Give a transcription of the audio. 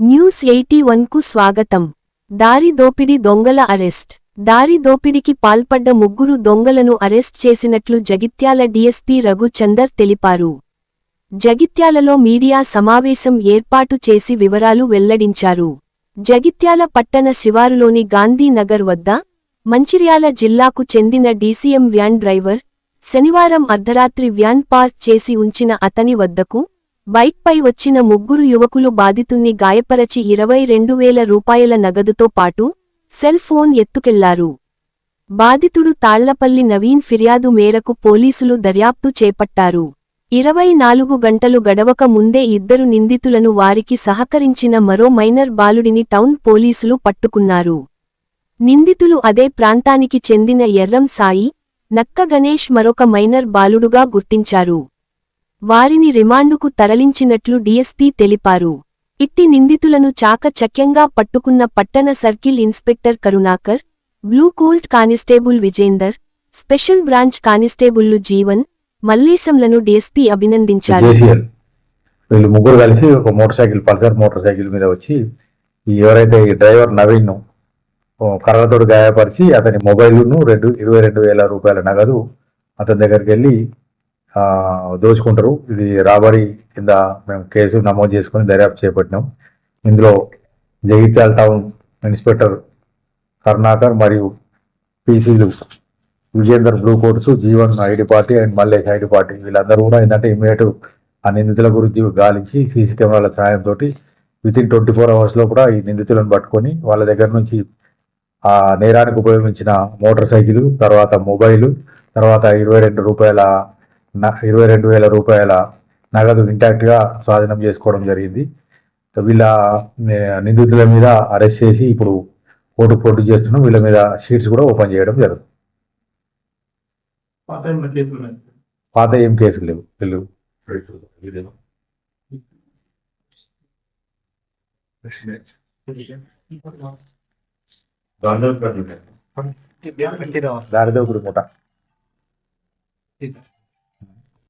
News 81కు స్వాగతం. దారి దోపిడీ దొంగల అరెస్ట్. దారి దోపిడీకి పాల్పడ్డ ముగ్గురు దొంగలను అరెస్ట్ చేసినట్లు జగిత్యాల డీఎస్పీ రఘు చందర్ తెలిపారు. జగిత్యాలలో మీడియా సమావేశం ఏర్పాటు చేసి వివరాలు వెల్లడించారు. జగిత్యాల పట్టణ శివారులోని గాంధీ నగర్ వద్ద మంచిర్యాల జిల్లాకు చెందిన డీసీఎం వ్యాన్ డ్రైవర్ శనివారం అర్ధరాత్రి వ్యాన్ పార్క్ చేసి ఉంచిన అతని వద్దకు బైక్పై వచ్చిన ముగ్గురు యువకులు బాధితుణ్ణి గాయపరచి 22,000 రూపాయల నగదుతో పాటు సెల్ ఫోన్ ఎత్తుకెళ్లారు. బాధితుడు తాళ్లపల్లి నవీన్ ఫిర్యాదు మేరకు పోలీసులు దర్యాప్తు చేపట్టారు. 24 గంటలు గడవక ముందే ఇద్దరు నిందితులను వారికి సహకరించిన మరో మైనర్ బాలుడిని టౌన్ పోలీసులు పట్టుకున్నారు. నిందితులు అదే ప్రాంతానికి చెందిన ఎర్రం సాయి, నక్క గణేష్ మరొక మైనర్ బాలుడుగా గుర్తించారు. వారిని రిమాండుకు తరలించినట్లు డీఎస్పీ తెలిపారు. ఇట్టి నిందితులను చాకచక్యంగా పట్టుకున్న పట్టణ circle inspector Karunakar, blue colt constable Vijender, special branch కానిస్టేబుళ్లు జీవన్, మల్లేశంలను డీఎస్పీ అభినందించారు. వీళ్ళు ముగ్గురు కలిసి ఒక పల్సర్ మోటార్ సైకిల్ మీద వచ్చి ఎవరైతే ఈ డ్రైవర్ నవీన్ కర్రలతోటి గాయపరిచి అతని మొబైల్ను 22,000 రూపాయల నగదు అతని దగ్గరికి వెళ్ళి దోచుకుంటారు. ఇది రాబరీ కింద మేము కేసు నమోదు చేసుకుని దర్యాప్తు చేపట్టినాం. ఇందులో జగిత్యాల టౌన్ ఇన్స్పెక్టర్ కరుణాకర్ మరియు పీసీలు Vijender blue coats, Jeevan ID party and Mallesh ID party వీళ్ళందరూ కూడా ఏంటంటే ఇమీడియట్ ఆ నిందితుల గురించి గాలించి సీసీ కెమెరాల సాయంతో వితిన్ 24 అవర్స్లో కూడా ఈ నిందితులను పట్టుకొని వాళ్ళ దగ్గర నుంచి ఆ నేరానికి ఉపయోగించిన మోటార్ సైకిల్, తర్వాత మొబైలు, తర్వాత 22,000 రూపాయల నగదు ఇంటాక్ట్గా స్వాధీనం చేసుకోవడం జరిగింది. వీళ్ళ నిందితుల మీద అరెస్ట్ చేసి ఇప్పుడు కోర్టుకు ప్రొడ్యూస్ చేస్తున్నాం. వీళ్ళ మీద షీట్స్ కూడా ఓపెన్ చేయడం జరుగుతుంది. పాత ఏం కేసులు లేవు. వీళ్ళు దారిదోపుడు ముఠ